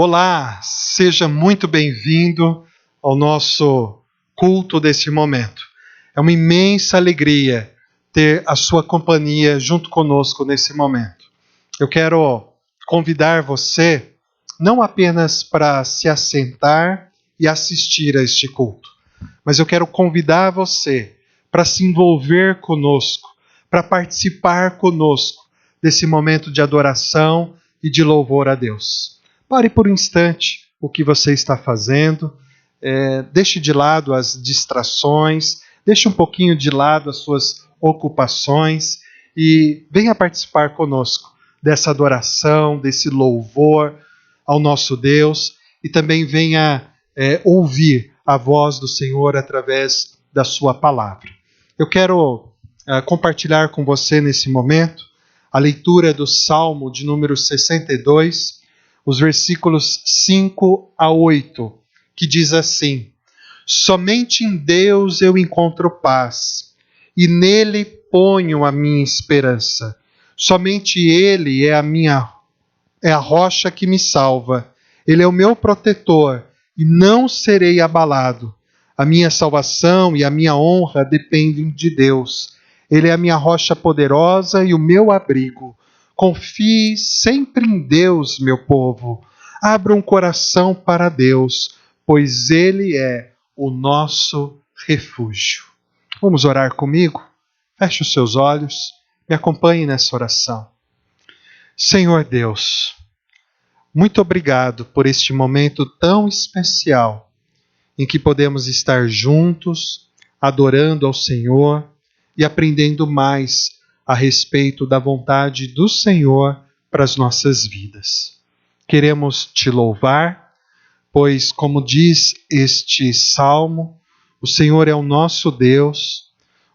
Olá, seja muito bem-vindo ao nosso culto desse momento. É uma imensa alegria ter a sua companhia junto conosco nesse momento. Eu quero convidar você não apenas para se assentar e assistir a este culto, mas eu quero convidar você para se envolver conosco, para participar conosco desse momento de adoração e de louvor a Deus. Pare por um instante o que você está fazendo, deixe de lado as distrações, deixe um pouquinho de lado as suas ocupações e venha participar conosco dessa adoração, desse louvor ao nosso Deus e também venha ouvir a voz do Senhor através da sua palavra. Eu quero compartilhar com você nesse momento a leitura do Salmo de número 62, os versículos 5 a 8, que diz assim: Somente em Deus eu encontro paz, e nele ponho a minha esperança. Somente Ele é a rocha que me salva. Ele é o meu protetor, e não serei abalado. A minha salvação e a minha honra dependem de Deus. Ele é a minha rocha poderosa e o meu abrigo. Confie sempre em Deus, meu povo. Abra um coração para Deus, pois Ele é o nosso refúgio. Vamos orar comigo? Feche os seus olhos, me acompanhe nessa oração. Senhor Deus, muito obrigado por este momento tão especial em que podemos estar juntos, adorando ao Senhor e aprendendo mais a respeito da vontade do Senhor para as nossas vidas. Queremos te louvar, pois, como diz este salmo, o Senhor é o nosso Deus,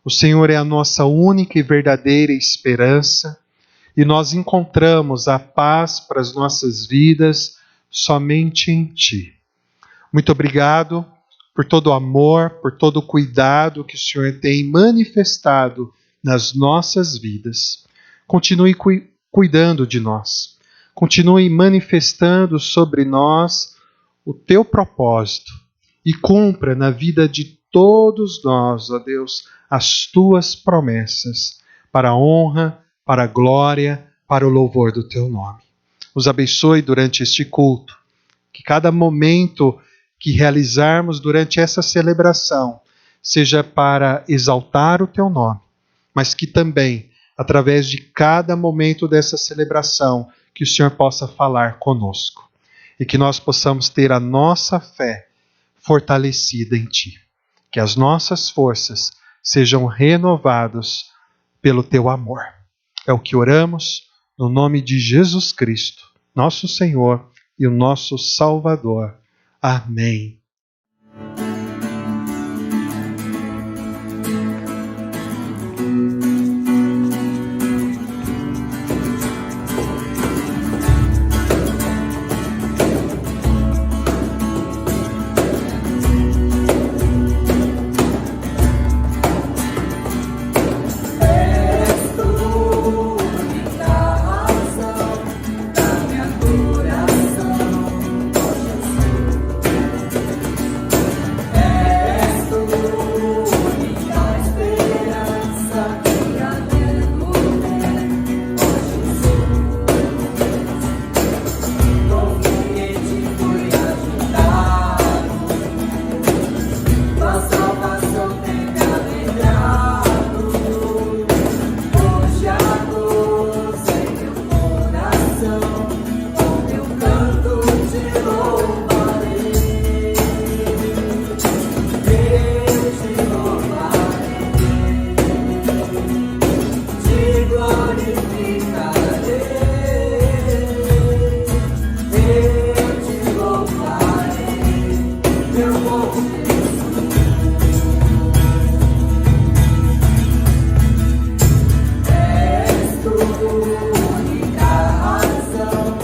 o Senhor é a nossa única e verdadeira esperança, e nós encontramos a paz para as nossas vidas somente em Ti. Muito obrigado por todo o amor, por todo o cuidado que o Senhor tem manifestado nas nossas vidas. Continue cuidando de nós. Continue manifestando sobre nós o Teu propósito e cumpra na vida de todos nós, ó Deus, as Tuas promessas para a honra, para a glória, para o louvor do Teu nome. Os abençoe durante este culto. Que cada momento que realizarmos durante essa celebração seja para exaltar o Teu nome, mas que também, através de cada momento dessa celebração, que o Senhor possa falar conosco e que nós possamos ter a nossa fé fortalecida em Ti. Que as nossas forças sejam renovadas pelo Teu amor. É o que oramos no nome de Jesus Cristo, nosso Senhor e o nosso Salvador. Amém. Única razão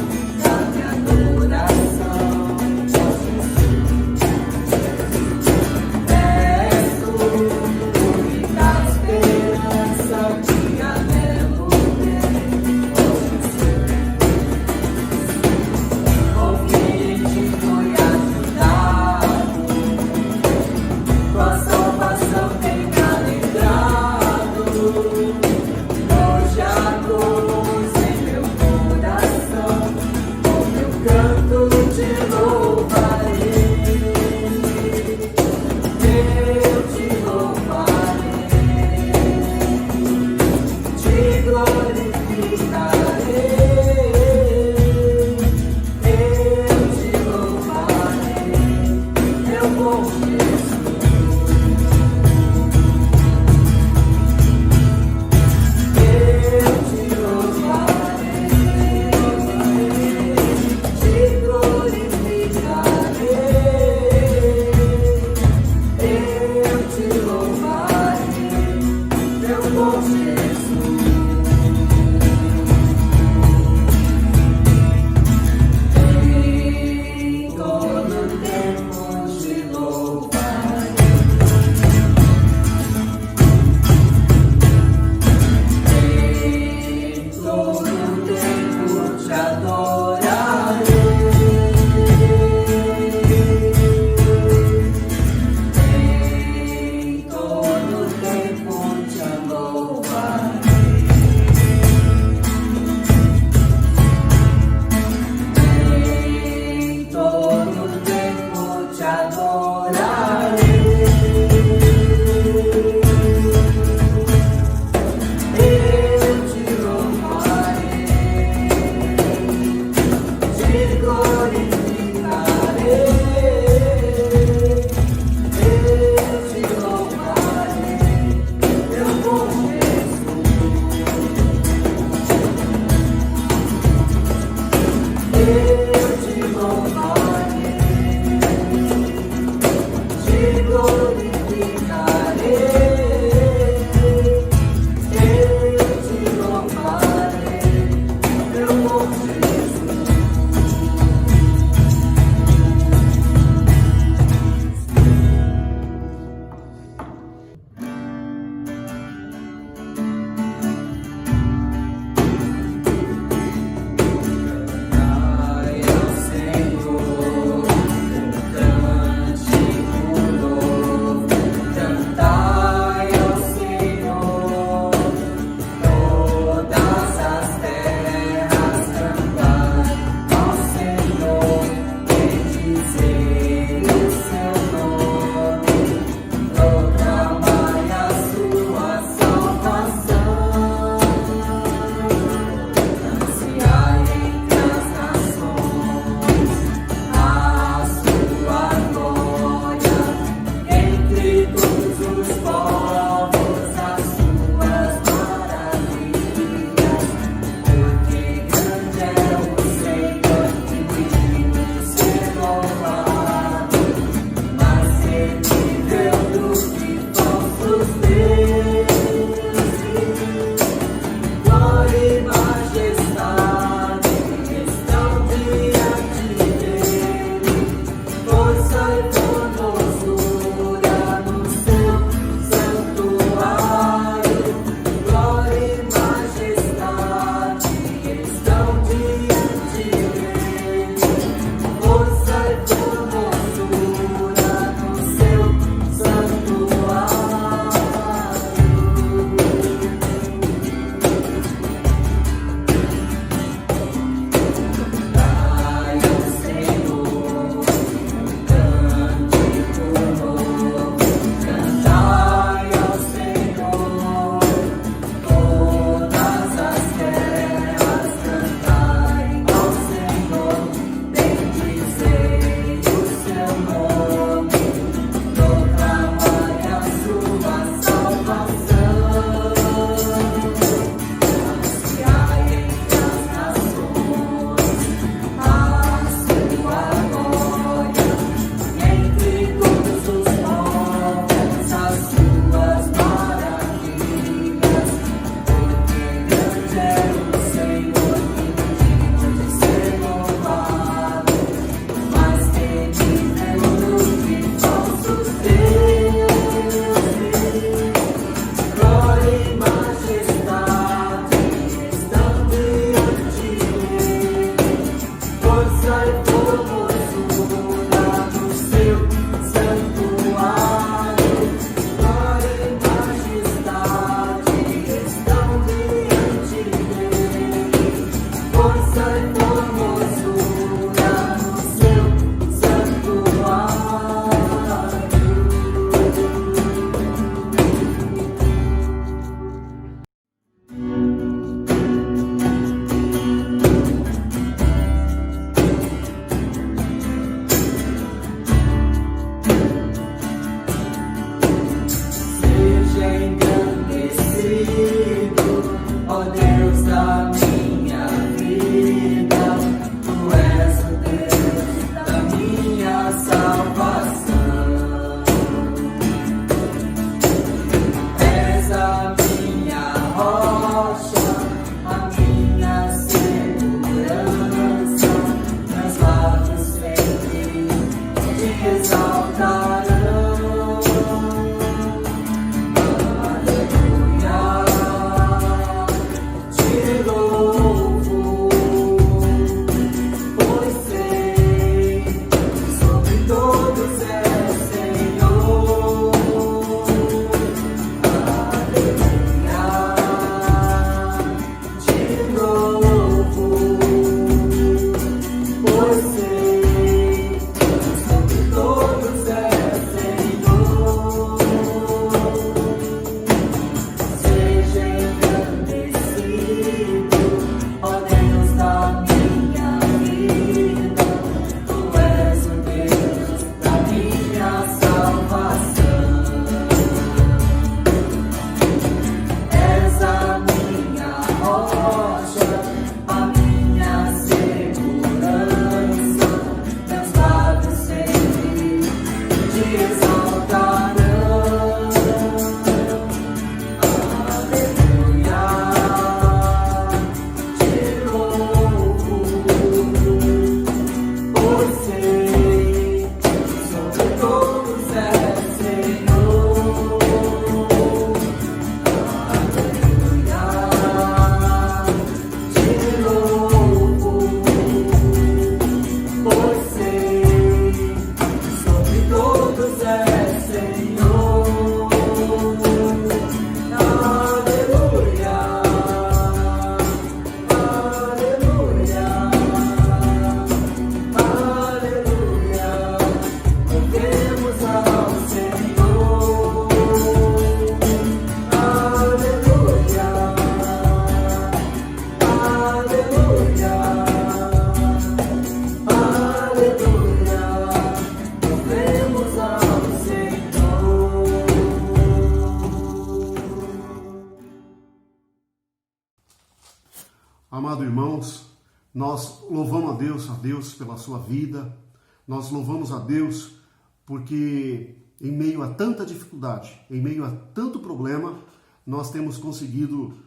Amado irmãos, nós louvamos a Deus pela sua vida, nós louvamos a Deus porque em meio a tanta dificuldade, em meio a tanto problema, nós temos conseguido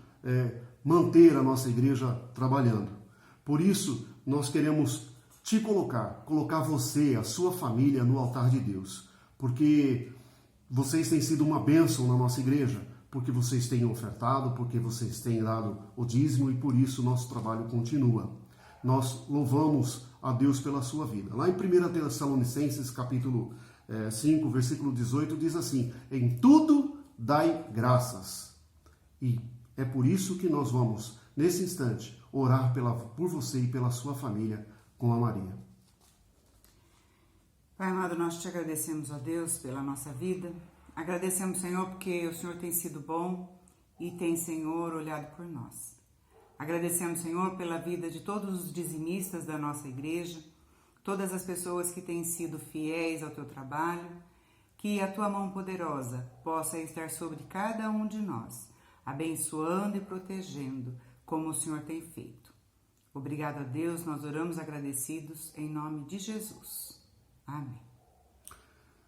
manter a nossa igreja trabalhando. Por isso, nós queremos te colocar você, a sua família no altar de Deus, porque vocês têm sido uma bênção na nossa igreja, porque vocês têm ofertado, porque vocês têm dado o dízimo e por isso o nosso trabalho continua. Nós louvamos a Deus pela sua vida. Lá em 1 Tessalonicenses, capítulo 5, versículo 18, diz assim: em tudo dai graças. E é por isso que nós vamos, nesse instante, orar por você e pela sua família com a Maria. Pai amado, nós te agradecemos, ó Deus, pela nossa vida. Agradecemos, Senhor, porque o Senhor tem sido bom e tem, Senhor, olhado por nós. Agradecemos, Senhor, pela vida de todos os dizimistas da nossa igreja, todas as pessoas que têm sido fiéis ao teu trabalho, que a tua mão poderosa possa estar sobre cada um de nós, abençoando e protegendo, como o Senhor tem feito. Obrigado a Deus, nós oramos agradecidos em nome de Jesus. Amém.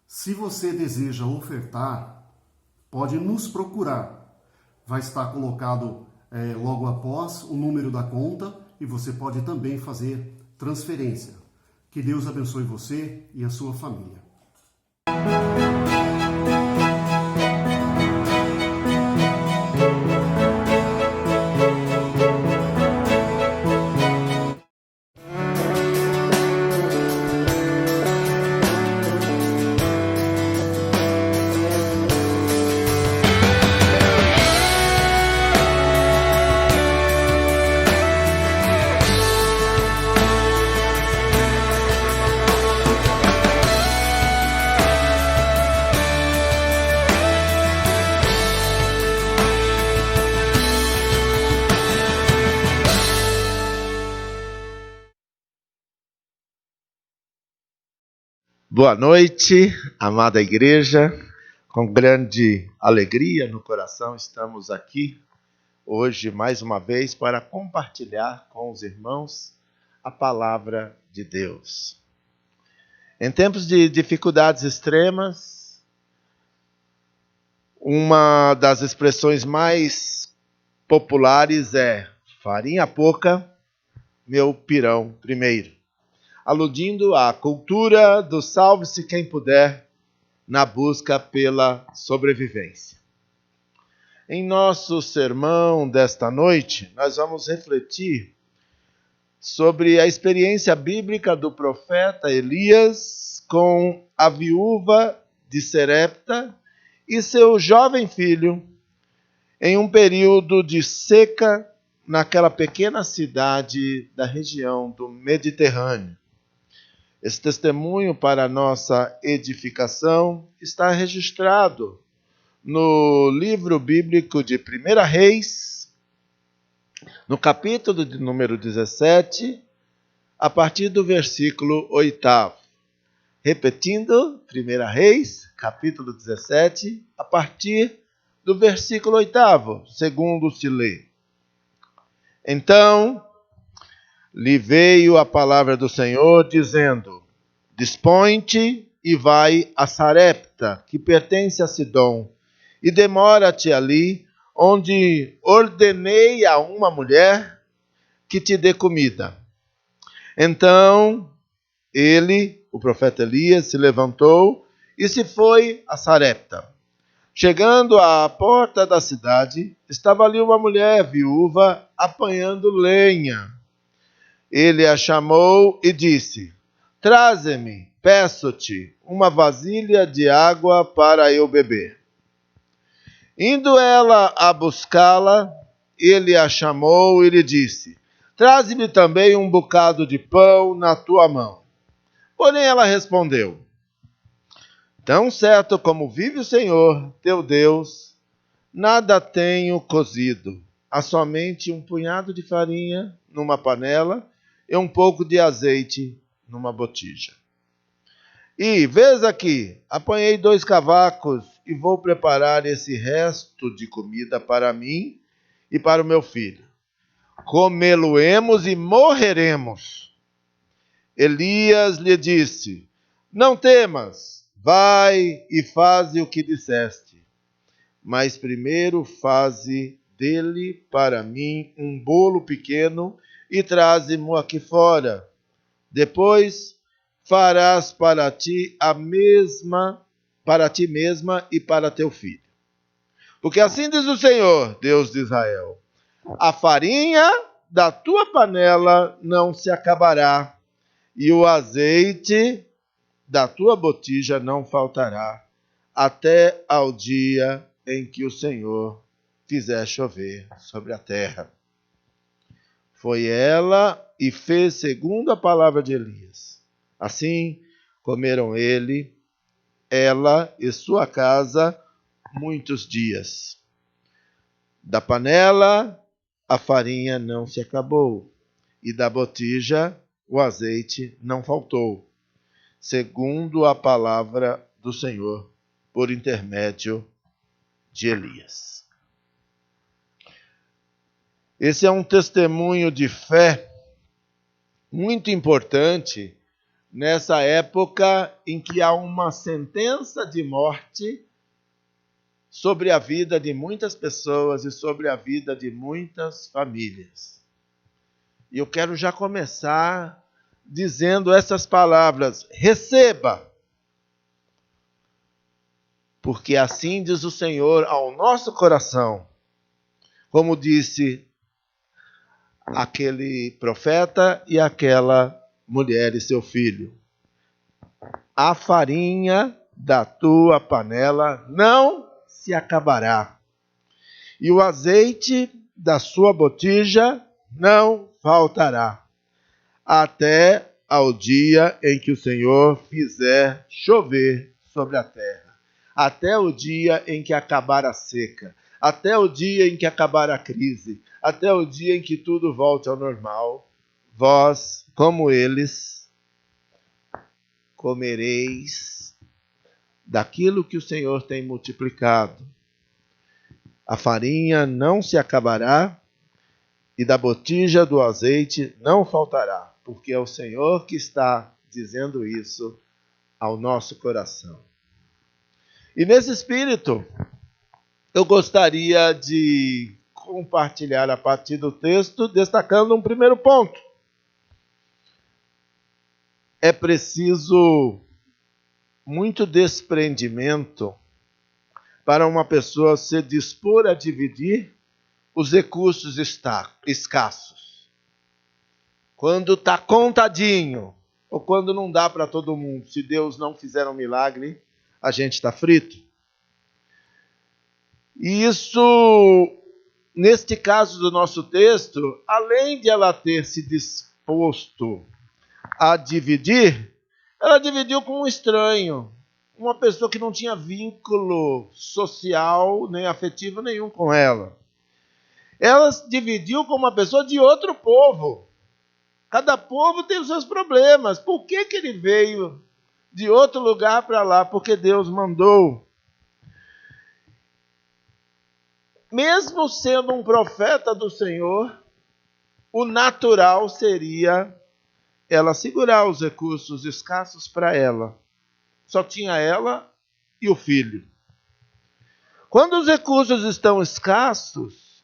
Se você deseja ofertar, pode nos procurar. Vai estar colocado logo após o número da conta e você pode também fazer transferência. Que Deus abençoe você e a sua família. Boa noite, amada igreja. Com grande alegria no coração estamos aqui hoje mais uma vez para compartilhar com os irmãos a palavra de Deus. Em tempos de dificuldades extremas, uma das expressões mais populares é farinha pouca, meu pirão primeiro, aludindo à cultura do salve-se quem puder na busca pela sobrevivência. Em nosso sermão desta noite, nós vamos refletir sobre a experiência bíblica do profeta Elias com a viúva de Serepta e seu jovem filho em um período de seca naquela pequena cidade da região do Mediterrâneo. Esse testemunho para nossa edificação está registrado no livro bíblico de 1 Reis, no capítulo de número 17, a partir do versículo 8. Repetindo, 1 Reis, capítulo 17, a partir do versículo 8, segundo se lê. Então lhe veio a palavra do Senhor, dizendo: Dispõe-te e vai a Sarepta, que pertence a Sidom, e demora-te ali, onde ordenei a uma mulher que te dê comida. Então ele, o profeta Elias, se levantou e se foi a Sarepta. Chegando à porta da cidade, estava ali uma mulher viúva apanhando lenha. Ele a chamou e disse: Traze-me, peço-te, uma vasilha de água para eu beber. Indo ela a buscá-la, ele a chamou e lhe disse: Traze-me também um bocado de pão na tua mão. Porém ela respondeu: Tão certo como vive o Senhor, teu Deus, nada tenho cozido, há somente um punhado de farinha numa panela e um pouco de azeite numa botija. E, vês aqui, apanhei 2 cavacos e vou preparar esse resto de comida para mim e para o meu filho. Comê-lo-emos e morreremos. Elias lhe disse: Não temas, vai e faze o que disseste. Mas primeiro faze dele para mim um bolo pequeno e traze-mo aqui fora. Depois farás para ti mesma e para teu filho. Porque assim diz o Senhor, Deus de Israel: a farinha da tua panela não se acabará, e o azeite da tua botija não faltará, até ao dia em que o Senhor fizer chover sobre a terra. Foi ela e fez segundo a palavra de Elias. Assim comeram ela e sua casa muitos dias. Da panela a farinha não se acabou, e da botija o azeite não faltou, segundo a palavra do Senhor, por intermédio de Elias. Esse é um testemunho de fé muito importante nessa época em que há uma sentença de morte sobre a vida de muitas pessoas e sobre a vida de muitas famílias. E eu quero já começar dizendo essas palavras: receba! Porque assim diz o Senhor ao nosso coração, como disse aquele profeta e aquela mulher e seu filho: a farinha da tua panela não se acabará, e o azeite da sua botija não faltará, até ao dia em que o Senhor fizer chover sobre a terra, até o dia em que acabar a seca, até o dia em que acabar a crise, até o dia em que tudo volte ao normal. Vós, como eles, comereis daquilo que o Senhor tem multiplicado. A farinha não se acabará e da botija do azeite não faltará, porque é o Senhor que está dizendo isso ao nosso coração. E nesse espírito, eu gostaria de compartilhar a partir do texto, destacando um primeiro ponto. É preciso muito desprendimento para uma pessoa se dispor a dividir os recursos escassos. Quando está contadinho, ou quando não dá para todo mundo, se Deus não fizer um milagre, a gente está frito. E isso, neste caso do nosso texto, além de ela ter se disposto a dividir, ela dividiu com um estranho, uma pessoa que não tinha vínculo social nem afetivo nenhum com ela. Ela dividiu com uma pessoa de outro povo. Cada povo tem os seus problemas. Por que ele veio de outro lugar para lá? Porque Deus mandou. Mesmo sendo um profeta do Senhor, o natural seria ela segurar os recursos escassos para ela. Só tinha ela e o filho. Quando os recursos estão escassos,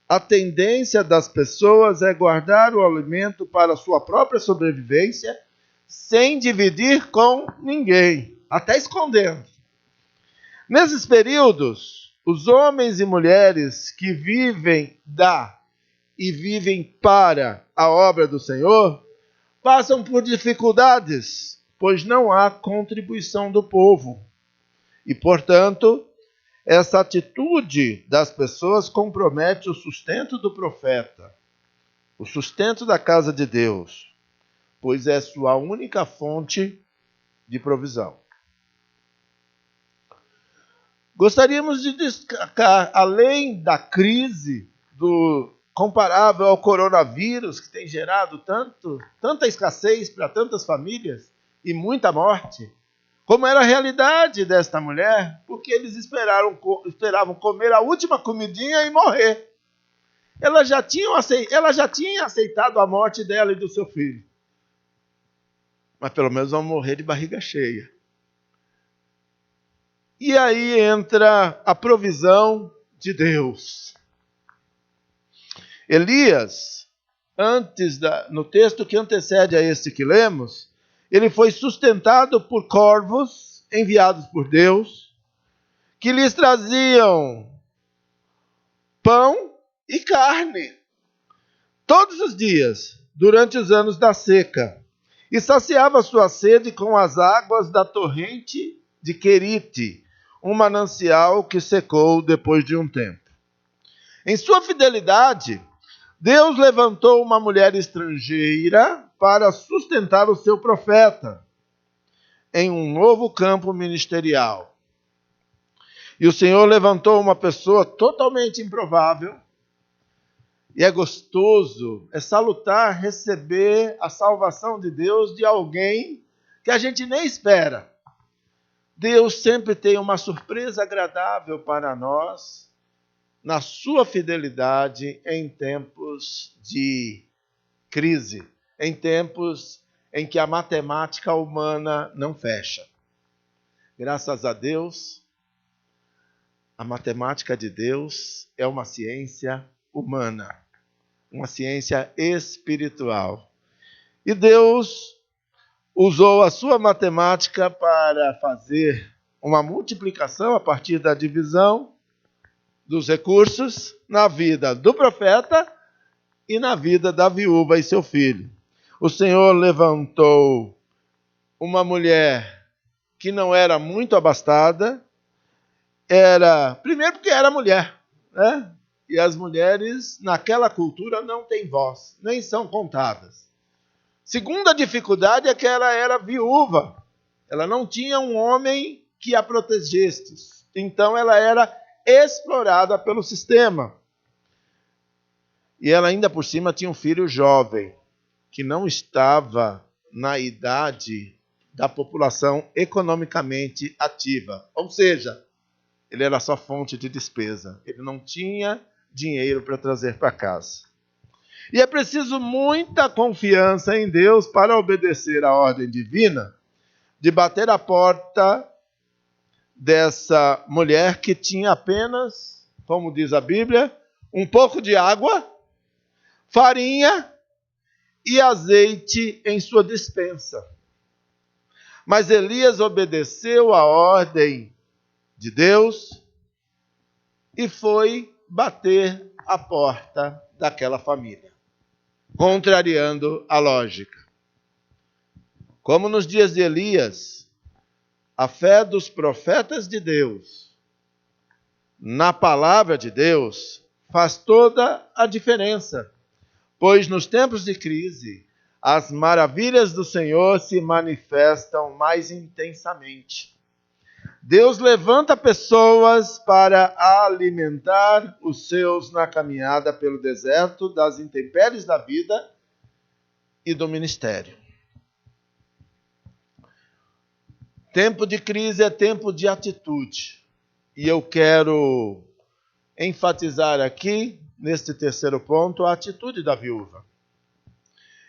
a tendência das pessoas é guardar o alimento para a sua própria sobrevivência, sem dividir com ninguém, até escondendo. Nesses períodos, os homens e mulheres que vivem e vivem para a obra do Senhor, passam por dificuldades, pois não há contribuição do povo. E, portanto, essa atitude das pessoas compromete o sustento do profeta, o sustento da casa de Deus, pois é sua única fonte de provisão. Gostaríamos de destacar, além da crise comparável ao coronavírus, que tem gerado tanta escassez para tantas famílias e muita morte, como era a realidade desta mulher, porque eles esperavam comer a última comidinha e morrer. Ela já tinha aceitado a morte dela e do seu filho. Mas pelo menos vão morrer de barriga cheia. E aí entra a provisão de Deus. Elias, no texto que antecede a este que lemos, ele foi sustentado por corvos enviados por Deus, que lhes traziam pão e carne todos os dias, durante os anos da seca, e saciava sua sede com as águas da torrente de Querite, um manancial que secou depois de um tempo. Em sua fidelidade, Deus levantou uma mulher estrangeira para sustentar o seu profeta em um novo campo ministerial. E o Senhor levantou uma pessoa totalmente improvável. E é gostoso, é salutar receber a salvação de Deus de alguém que a gente nem espera. Deus sempre tem uma surpresa agradável para nós, na sua fidelidade em tempos de crise, em tempos em que a matemática humana não fecha. Graças a Deus, a matemática de Deus é uma ciência humana, uma ciência espiritual. E Deus usou a sua matemática para fazer uma multiplicação a partir da divisão dos recursos na vida do profeta e na vida da viúva e seu filho. O Senhor levantou uma mulher que não era muito abastada, primeiro porque era mulher, né? E as mulheres naquela cultura não têm voz, nem são contadas. Segunda dificuldade é que ela era viúva, ela não tinha um homem que a protegesse, então ela era explorada pelo sistema. E ela ainda por cima tinha um filho jovem, que não estava na idade da população economicamente ativa. Ou seja, ele era só fonte de despesa. Ele não tinha dinheiro para trazer para casa. E é preciso muita confiança em Deus para obedecer à ordem divina de bater a porta dessa mulher que tinha apenas, como diz a Bíblia, um pouco de água, farinha e azeite em sua despensa. Mas Elias obedeceu à ordem de Deus e foi bater a porta daquela família, contrariando a lógica. Como nos dias de Elias, a fé dos profetas de Deus na palavra de Deus faz toda a diferença, pois nos tempos de crise, as maravilhas do Senhor se manifestam mais intensamente. Deus levanta pessoas para alimentar os seus na caminhada pelo deserto das intempéries da vida e do ministério. Tempo de crise é tempo de atitude. E eu quero enfatizar aqui, neste terceiro ponto, a atitude da viúva.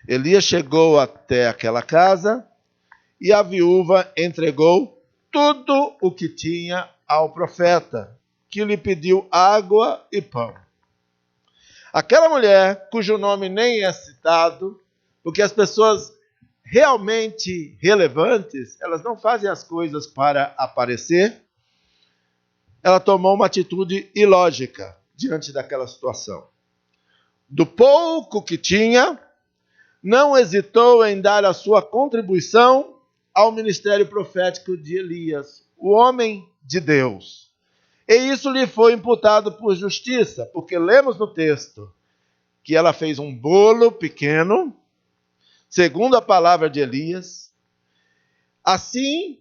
Elias chegou até aquela casa e a viúva entregou tudo o que tinha ao profeta, que lhe pediu água e pão. Aquela mulher, cujo nome nem é citado, porque as pessoas realmente relevantes, elas não fazem as coisas para aparecer, ela tomou uma atitude ilógica diante daquela situação. Do pouco que tinha, não hesitou em dar a sua contribuição ao ministério profético de Elias, o homem de Deus. E isso lhe foi imputado por justiça, porque lemos no texto que ela fez um bolo pequeno, segundo a palavra de Elias. Assim,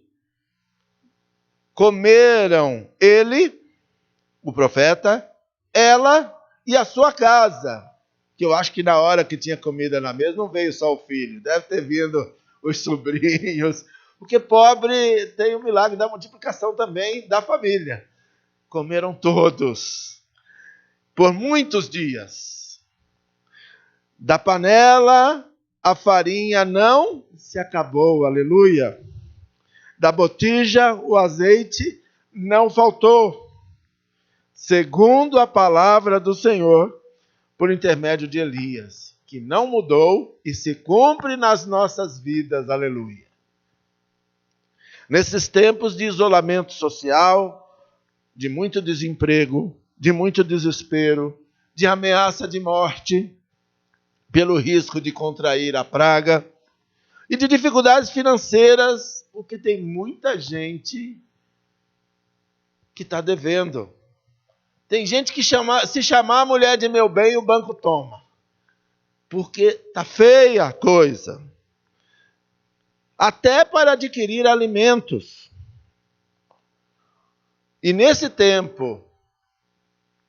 comeram ele, o profeta, ela e a sua casa. Que eu acho que na hora que tinha comida na mesa, não veio só o filho, deve ter vindo os sobrinhos, porque pobre tem o milagre da multiplicação também da família. Comeram todos, por muitos dias. Da panela, a farinha não se acabou, aleluia. Da botija, o azeite não faltou. Segundo a palavra do Senhor, por intermédio de Elias, que não mudou e se cumpre nas nossas vidas, aleluia. Nesses tempos de isolamento social, de muito desemprego, de muito desespero, de ameaça de morte, pelo risco de contrair a praga, e de dificuldades financeiras, porque tem muita gente que está devendo. Tem gente que se chamar a mulher de meu bem, o banco toma. Porque está feia a coisa. Até para adquirir alimentos. E nesse tempo,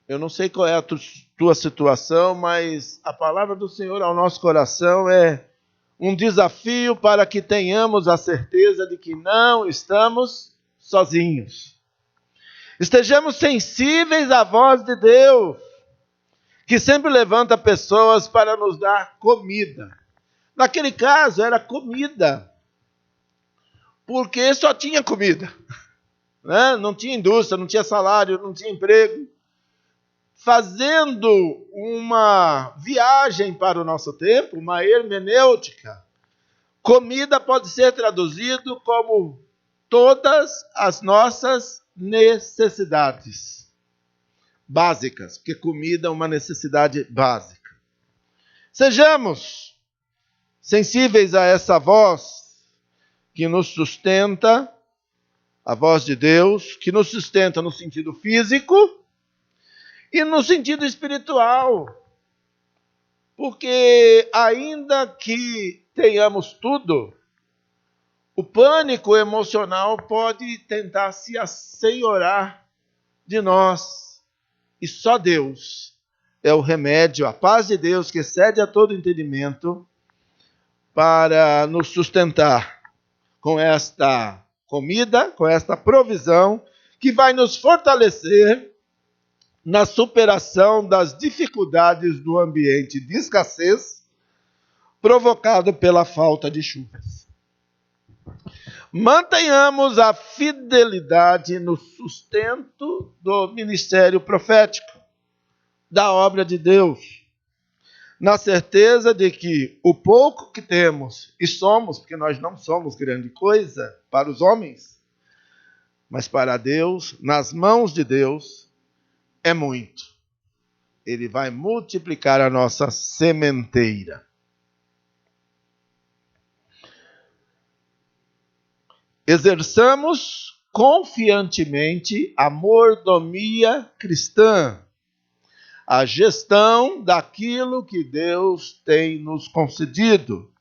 eu não sei qual é a tua situação, mas a palavra do Senhor ao nosso coração é um desafio para que tenhamos a certeza de que não estamos sozinhos. Estejamos sensíveis à voz de Deus, que sempre levanta pessoas para nos dar comida. Naquele caso, era comida, porque só tinha comida. Né? Não tinha indústria, não tinha salário, não tinha emprego. Fazendo uma viagem para o nosso tempo, uma hermenêutica, comida pode ser traduzido como todas as nossas necessidades básicas, porque comida é uma necessidade básica. Sejamos sensíveis a essa voz que nos sustenta, a voz de Deus, que nos sustenta no sentido físico e no sentido espiritual. Porque ainda que tenhamos tudo, o pânico emocional pode tentar se assenhorar de nós. E só Deus é o remédio, a paz de Deus que excede a todo entendimento, para nos sustentar com esta comida, com esta provisão, que vai nos fortalecer na superação das dificuldades do ambiente de escassez provocado pela falta de chuvas. Mantenhamos a fidelidade no sustento do ministério profético, da obra de Deus, na certeza de que o pouco que temos, e somos, porque nós não somos grande coisa para os homens, mas para Deus, nas mãos de Deus, é muito. Ele vai multiplicar a nossa sementeira. Exerçamos confiantemente a mordomia cristã, a gestão daquilo que Deus tem nos concedido,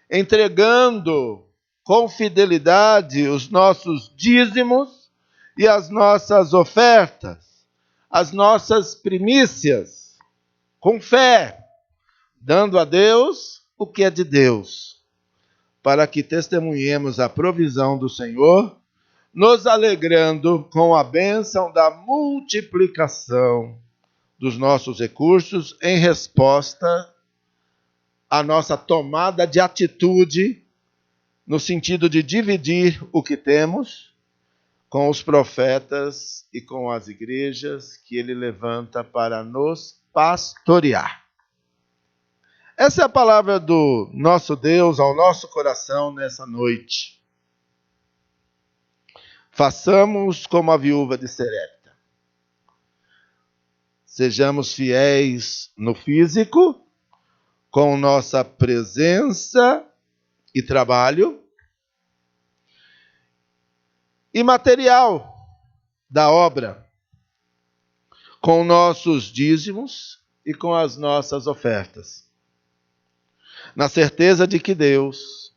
entregando com fidelidade os nossos dízimos e as nossas ofertas, as nossas primícias, com fé, dando a Deus o que é de Deus, para que testemunhemos a provisão do Senhor, nos alegrando com a bênção da multiplicação dos nossos recursos em resposta à nossa tomada de atitude no sentido de dividir o que temos com os profetas e com as igrejas que ele levanta para nos pastorear. Essa é a palavra do nosso Deus ao nosso coração nessa noite. Façamos como a viúva de Serepta. Sejamos fiéis no físico, com nossa presença e trabalho, e material da obra, com nossos dízimos e com as nossas ofertas. Na certeza de que Deus,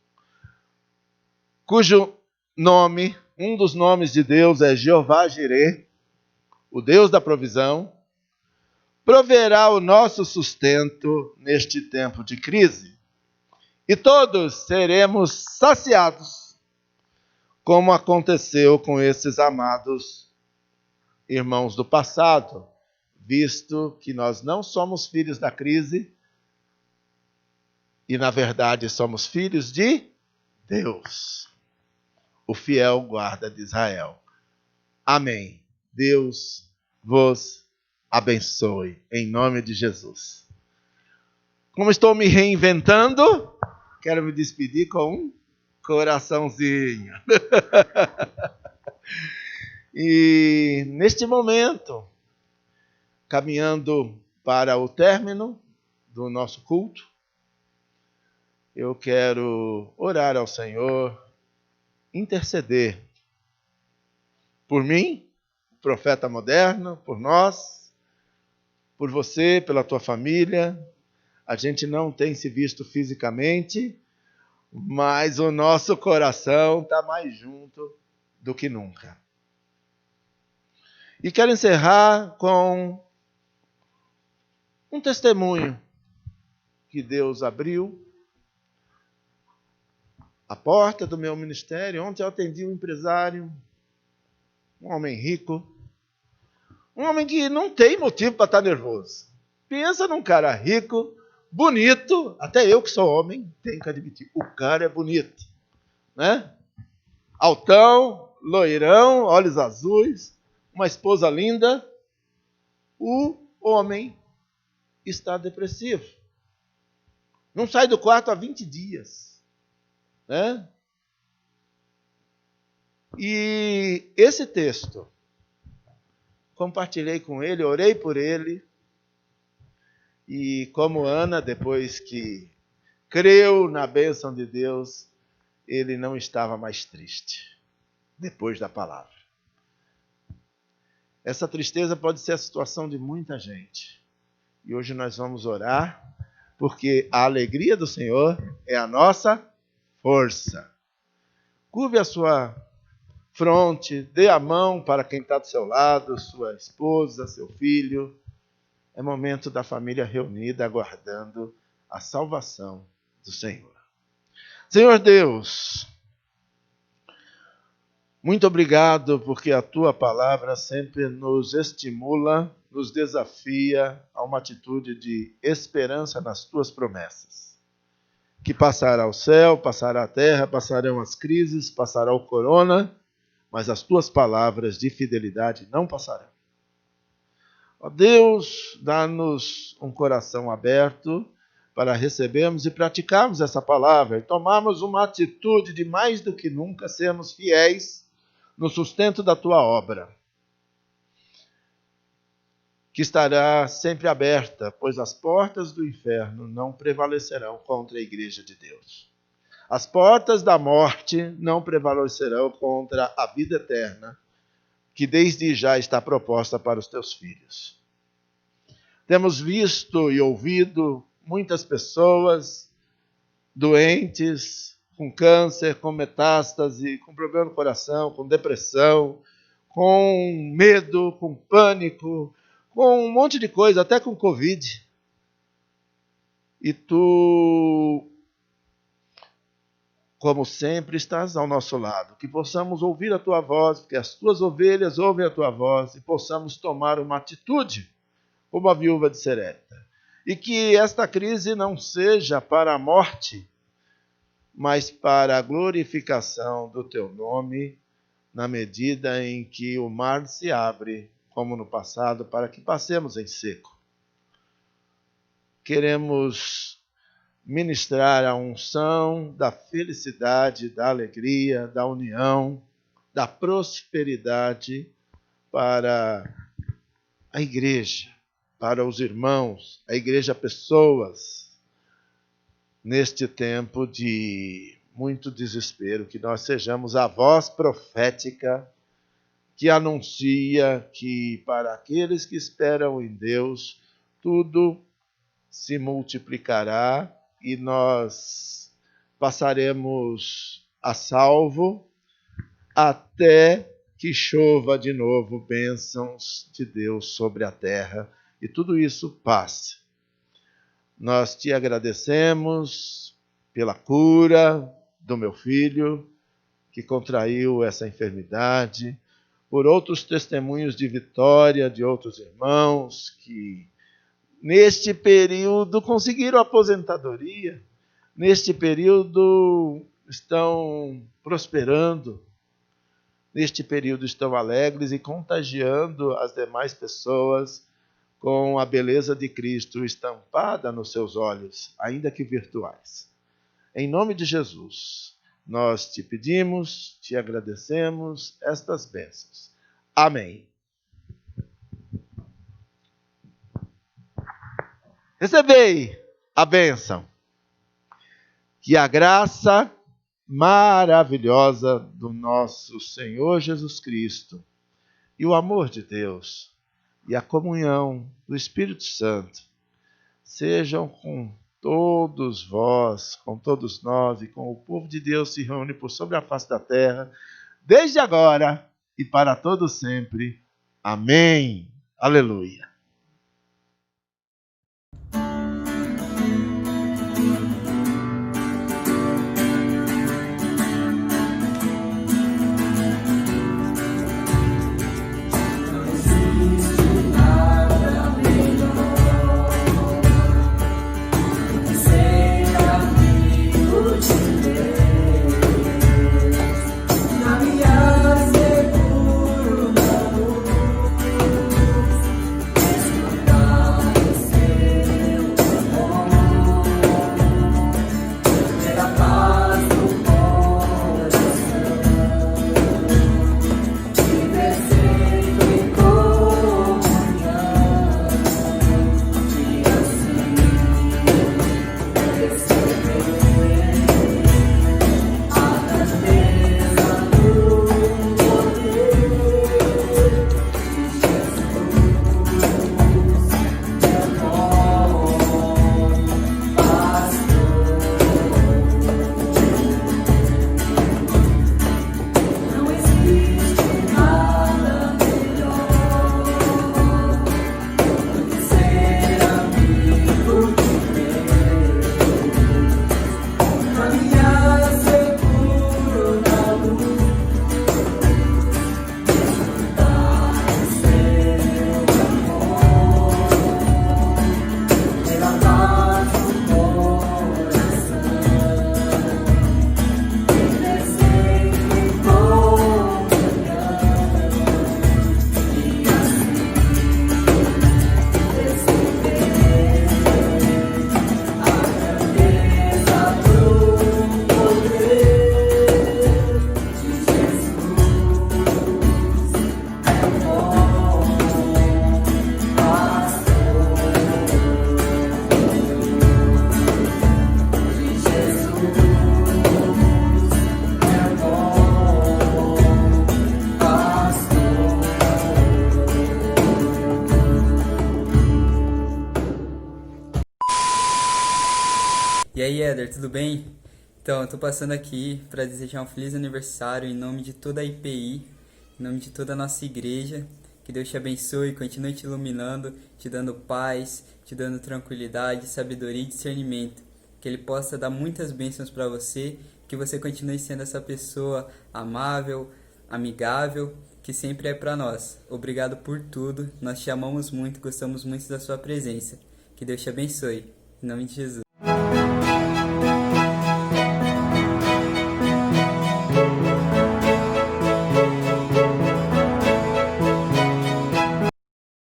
cujo nome, um dos nomes de Deus é Jeová Jireh, o Deus da provisão, proverá o nosso sustento neste tempo de crise. E todos seremos saciados, como aconteceu com esses amados irmãos do passado, visto que nós não somos filhos da crise, e na verdade somos filhos de Deus, o fiel guarda de Israel. Amém. Deus vos abençoe, em nome de Jesus. Como estou me reinventando, quero me despedir com um coraçãozinho. E neste momento, caminhando para o término do nosso culto, eu quero orar ao Senhor, interceder por mim, profeta moderno, por nós, por você, pela tua família. A gente não tem se visto fisicamente, mas o nosso coração está mais junto do que nunca. E quero encerrar com um testemunho que Deus abriu a porta do meu ministério. Ontem eu atendi um empresário, um homem rico, um homem que não tem motivo para estar nervoso. Pensa num cara rico, bonito, até eu que sou homem, tenho que admitir, o cara é bonito, né? Altão, loirão, olhos azuis, uma esposa linda. O homem está depressivo. Não sai do quarto há 20 dias. Né? E esse texto, compartilhei com ele, orei por ele, e como Ana, depois que creu na bênção de Deus, ele não estava mais triste, depois da palavra. Essa tristeza pode ser a situação de muita gente, e hoje nós vamos orar, porque a alegria do Senhor é a nossa força. Curve a sua fronte, dê a mão para quem está do seu lado, sua esposa, seu filho. É momento da família reunida, aguardando a salvação do Senhor. Senhor Deus, Muito obrigado, porque a tua palavra sempre nos estimula, nos desafia a uma atitude de esperança nas tuas promessas. Que passará o céu, passará a terra, passarão as crises, passará o corona, mas as tuas palavras de fidelidade não passarão. Ó Deus, dá-nos um coração aberto para recebermos e praticarmos essa palavra e tomarmos uma atitude de mais do que nunca sermos fiéis no sustento da tua obra, que estará sempre aberta, pois as portas do inferno não prevalecerão contra a igreja de Deus. As portas da morte não prevalecerão contra a vida eterna, que desde já está proposta para os teus filhos. Temos visto e ouvido muitas pessoas doentes, com câncer, com metástase, com problema no coração, com depressão, com medo, com pânico, com um monte de coisa, até com Covid. E tu, como sempre, estás ao nosso lado. Que possamos ouvir a tua voz, que as tuas ovelhas ouvem a tua voz, e possamos tomar uma atitude, como a viúva de Serepta. E que esta crise não seja para a morte, mas para a glorificação do teu nome, na medida em que o mar se abre, como no passado, para que passemos em seco. Queremos ministrar a unção da felicidade, da alegria, da união, da prosperidade para a igreja, para os irmãos, a igreja pessoas, neste tempo de muito desespero, que nós sejamos a voz profética que anuncia que para aqueles que esperam em Deus, tudo se multiplicará e nós passaremos a salvo até que chova de novo bênçãos de Deus sobre a terra e tudo isso passe. Nós te agradecemos pela cura do meu filho, que contraiu essa enfermidade, por outros testemunhos de vitória de outros irmãos que, neste período, conseguiram aposentadoria, neste período estão prosperando, neste período estão alegres e contagiando as demais pessoas com a beleza de Cristo estampada nos seus olhos, ainda que virtuais. Em nome de Jesus, nós te pedimos, te agradecemos estas bênçãos. Amém. Recebei a bênção. Que a graça maravilhosa do nosso Senhor Jesus Cristo e o amor de Deus e a comunhão do Espírito Santo sejam com todos vós, com todos nós e com o povo de Deus que se reúne por sobre a face da terra, desde agora e para todo sempre. Amém. Aleluia. Éder, tudo bem? Então, eu tô passando aqui para desejar um feliz aniversário em nome de toda a IPI, em nome de toda a nossa igreja. Que Deus te abençoe, continue te iluminando, te dando paz, te dando tranquilidade, sabedoria e discernimento. Que Ele possa dar muitas bênçãos para você, que você continue sendo essa pessoa amável, amigável, que sempre é para nós. Obrigado por tudo, nós te amamos muito, gostamos muito da sua presença. Que Deus te abençoe, em nome de Jesus.